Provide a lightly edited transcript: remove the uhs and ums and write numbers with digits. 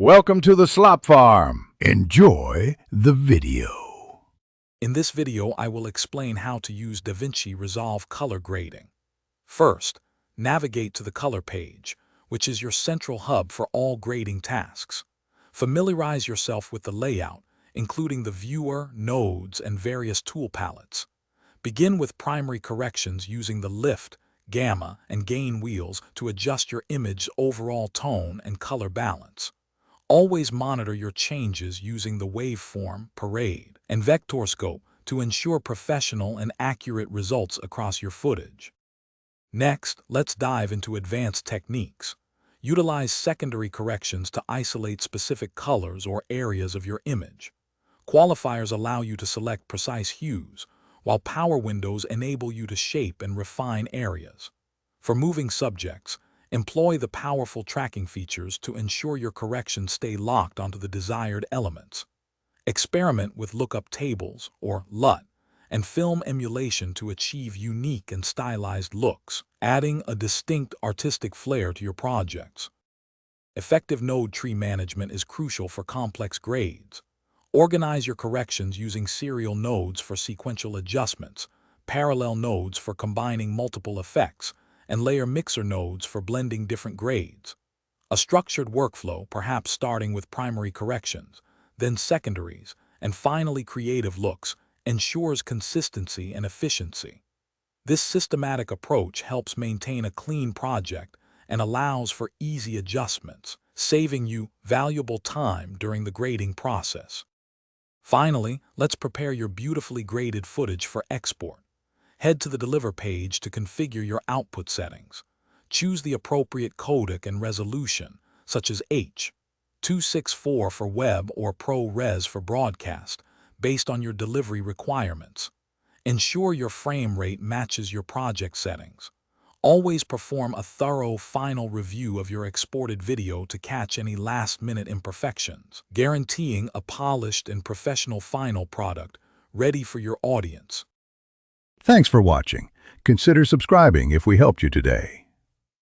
Welcome to the Slop Farm. Enjoy the video. In this video, I will explain how to use DaVinci Resolve color grading. First, navigate to the color page, which is your central hub for all grading tasks. Familiarize yourself with the layout, including the viewer, nodes, and various tool palettes. Begin with primary corrections using the lift, gamma, and gain wheels to adjust your image's overall tone and color balance. Always monitor your changes using the waveform, parade, and vector scope to ensure professional and accurate results across your footage. Next, let's dive into advanced techniques. Utilize secondary corrections to isolate specific colors or areas of your image. Qualifiers allow you to select precise hues, while power windows enable you to shape and refine areas. For moving subjects, employ the powerful tracking features to ensure your corrections stay locked onto the desired elements. Experiment with lookup tables, or LUT, and film emulation to achieve unique and stylized looks, adding a distinct artistic flair to your projects. Effective node tree management is crucial for complex grades. Organize your corrections using serial nodes for sequential adjustments, parallel nodes for combining multiple effects, and layer mixer nodes for blending different grades. A structured workflow, perhaps starting with primary corrections, then secondaries, and finally creative looks, ensures consistency and efficiency. This systematic approach helps maintain a clean project and allows for easy adjustments, saving you valuable time during the grading process. Finally, let's prepare your beautifully graded footage for export. Head to the Deliver page to configure your output settings. Choose the appropriate codec and resolution, such as H.264 for web or ProRes for broadcast, based on your delivery requirements. Ensure your frame rate matches your project settings. Always perform a thorough final review of your exported video to catch any last-minute imperfections, guaranteeing a polished and professional final product ready for your audience. Thanks for watching. Consider subscribing if we helped you today.